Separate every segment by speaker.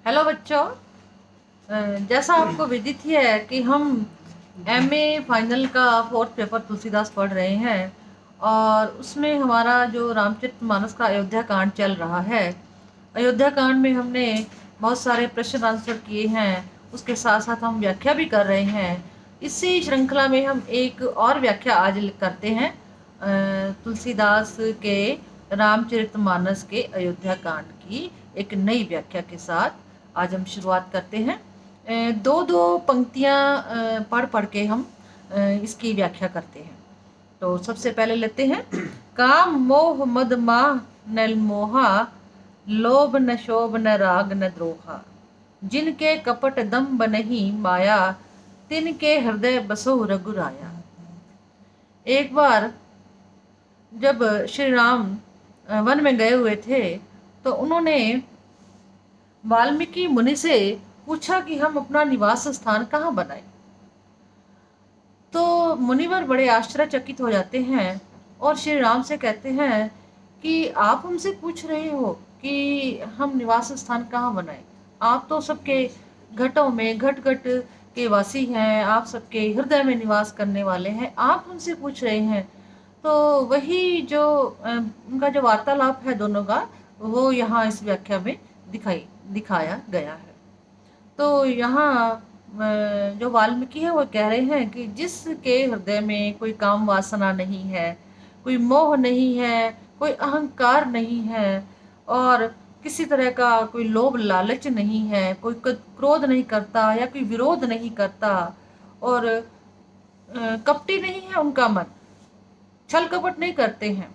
Speaker 1: Hello बच्चों। जैसा आपको विदित ही है कि हम एमए फाइनल का फोर्थ पेपर तुलसीदास पढ़ रहे हैं और उसमें हमारा जो रामचरितमानस का अयोध्या कांड चल रहा है। अयोध्या कांड में हमने बहुत सारे प्रश्न आंसर किए हैं, उसके साथ साथ हम व्याख्या भी कर रहे हैं। इसी श्रृंखला में हम एक और व्याख्या आज करते हैं तुलसीदास के रामचरितमानस के अयोध्या कांड की एक नई व्याख्या के साथ आज हम शुरुआत करते हैं। दो दो पंक्तियां पढ़ पढ़ के हम इसकी व्याख्या करते हैं। तो सबसे पहले लेते हैं। काम मोह मद माह नल मोहा, लोभ न शोभ न राग न द्रोहा, जिनके कपट दम्ब नहीं माया, तिनके हृदय बसो रघुराया। एक बार जब श्री राम वन में गए हुए थे तो उन्होंने वाल्मीकि मुनि से पूछा कि हम अपना निवास स्थान कहाँ बनाएं। तो मुनिवर बड़े आश्चर्यचकित हो जाते हैं और श्री राम से कहते हैं कि आप हमसे पूछ रहे हो कि हम निवास स्थान कहाँ बनाएं। आप तो सबके घटों में घट घट के वासी हैं, आप सबके हृदय में निवास करने वाले हैं, आप हमसे पूछ रहे हैं। तो वही जो उनका जो वार्तालाप है दोनों का, वो यहाँ इस व्याख्या में दिखाया गया है। तो यहाँ जो वाल्मीकि है वो कह रहे हैं कि जिसके हृदय में कोई काम वासना नहीं है, कोई मोह नहीं है, कोई अहंकार नहीं है और किसी तरह का कोई लोभ लालच नहीं है, कोई क्रोध नहीं करता या कोई विरोध नहीं करता और कपटी नहीं है उनका मन, छल कपट नहीं करते हैं,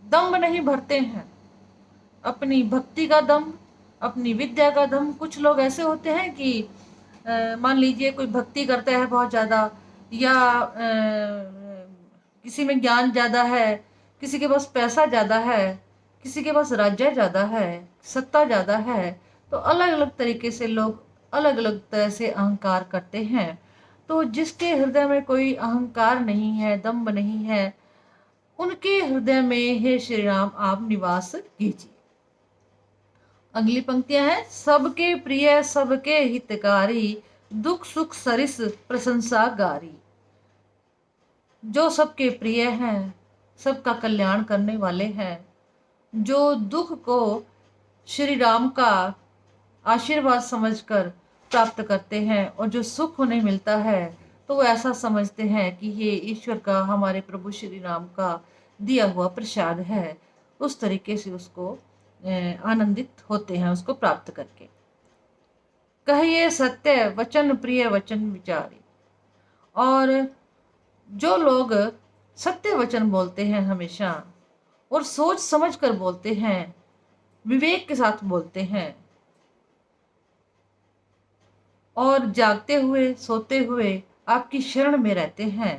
Speaker 1: दम्भ नहीं भरते हैं, अपनी भक्ति का दम, अपनी विद्या का दम। कुछ लोग ऐसे होते हैं कि मान लीजिए कोई भक्ति करता है बहुत ज़्यादा, या किसी में ज्ञान ज़्यादा है, किसी के पास पैसा ज़्यादा है, किसी के पास राज्य ज़्यादा है, सत्ता ज़्यादा है। तो अलग अलग तरीके से लोग अलग अलग तरह से अहंकार करते हैं। तो जिसके हृदय में कोई अहंकार नहीं है, दम्भ नहीं है, उनके हृदय में हे श्री राम आप निवास कीजिए। अगली पंक्तियां हैं। सबके प्रिय सबके हितकारी, दुख सुख सरिस प्रशंसा गारी। जो सबके प्रिय हैं, सबका कल्याण करने वाले हैं, जो दुख को श्री राम का आशीर्वाद समझकर प्राप्त करते हैं और जो सुख उन्हें मिलता है तो वो ऐसा समझते हैं कि ये ईश्वर का, हमारे प्रभु श्री राम का दिया हुआ प्रसाद है। उस तरीके से उसको आनंदित होते हैं उसको प्राप्त करके। कहिए सत्य वचन प्रिय वचन विचारी। और जो लोग सत्य वचन बोलते हैं हमेशा और सोच समझ कर बोलते हैं, विवेक के साथ बोलते हैं और जागते हुए सोते हुए आपकी शरण में रहते हैं।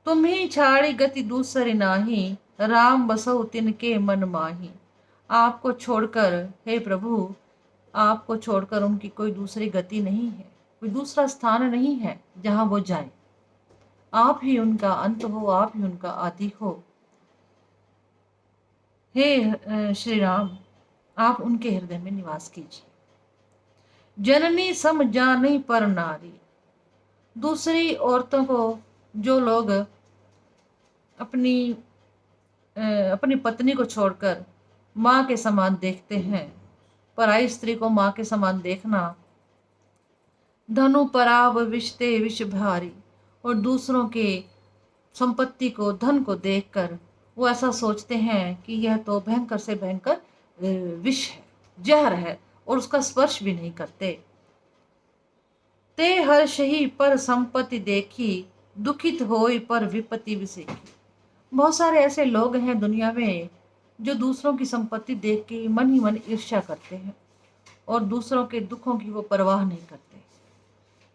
Speaker 1: तुम्ही छाड़ी गति दूसरी नाही, राम बसौ तिनके मन माही। आपको छोड़कर हे प्रभु, आपको छोड़कर उनकी कोई दूसरी गति नहीं है, कोई दूसरा स्थान नहीं है जहां वो जाए। आप ही उनका अंत हो, आप ही उनका आदि हो। हे श्री राम, आप उनके हृदय में निवास कीजिए। जननी सम जानी पर नारी। दूसरी औरतों को जो लोग अपनी अपनी पत्नी को छोड़कर माँ के समान देखते हैं, पराई स्त्री को माँ के समान देखना, धनु पराव विषते विष भारी। और दूसरों के संपत्ति को, धन को देखकर वो ऐसा सोचते हैं कि यह तो भयंकर से भयंकर विष है, जहर है, और उसका स्पर्श भी नहीं करते। ते हर्ष ही पर संपत्ति देखी, दुखित होई पर विपत्ति विसेखी। बहुत सारे ऐसे लोग हैं दुनिया में जो दूसरों की संपत्ति देख के मन ही मन ईर्ष्या करते हैं और दूसरों के दुखों की वो परवाह नहीं करते।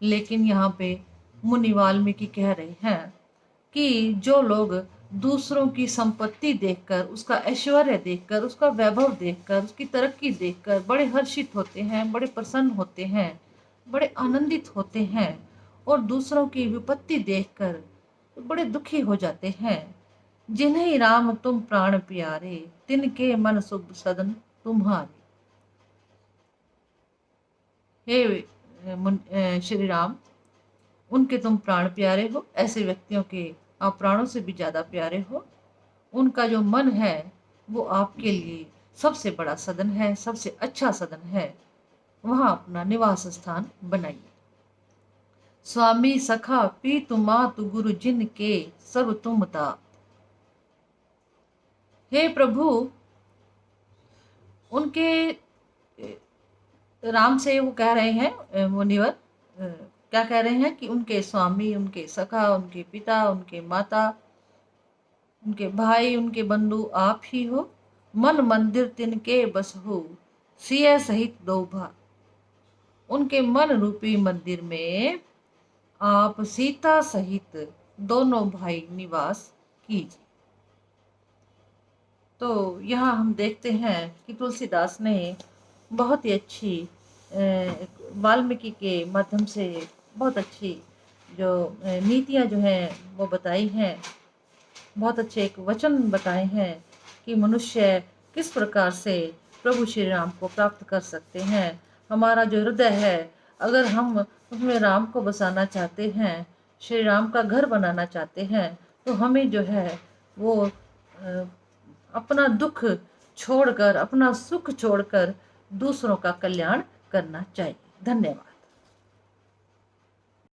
Speaker 1: लेकिन यहाँ पे मुनि वाल्मीकि कह रहे हैं कि जो लोग दूसरों की संपत्ति देखकर, उसका ऐश्वर्य देखकर, उसका वैभव देखकर, उसकी तरक्की देखकर बड़े हर्षित होते हैं, बड़े प्रसन्न होते हैं, बड़े आनंदित होते हैं, और दूसरों की विपत्ति देखकर बड़े दुखी हो जाते हैं। जिन्हें राम तुम प्राण प्यारे, तिनके मन शुभ सदन तुम्हारे। हे श्री राम, उनके तुम प्राण प्यारे हो, ऐसे व्यक्तियों के आप प्राणों से भी ज़्यादा प्यारे हो। उनका जो मन है वो आपके लिए सबसे बड़ा सदन है, सबसे अच्छा सदन है। वहाँ अपना निवास स्थान बनाइए। स्वामी सखा पीतु मातु गुरु जिन के सब तुम तात। हे प्रभु, उनके राम से वो कह रहे हैं, मुनिवर क्या कह रहे हैं कि उनके स्वामी, उनके सखा, उनके पिता, उनके माता, उनके भाई, उनके बंधु आप ही हो। मन मंदिर तिनके बस हो, सिय सहित दो भा। उनके मन रूपी मंदिर में आप सीता सहित दोनों भाई निवास कीजिए। तो यहाँ हम देखते हैं कि तुलसीदास ने बहुत ही अच्छी वाल्मीकि के माध्यम से बहुत अच्छी जो नीतियाँ जो हैं वो बताई हैं। बहुत अच्छे एक वचन बताए हैं कि मनुष्य किस प्रकार से प्रभु श्री राम को प्राप्त कर सकते हैं। हमारा जो हृदय है, अगर हम उसमें राम को बसाना चाहते हैं, श्री राम का घर बनाना चाहते हैं, तो हमें जो है वो अपना दुख छोड़कर, अपना सुख छोड़कर दूसरों का कल्याण करना चाहिए। धन्यवाद।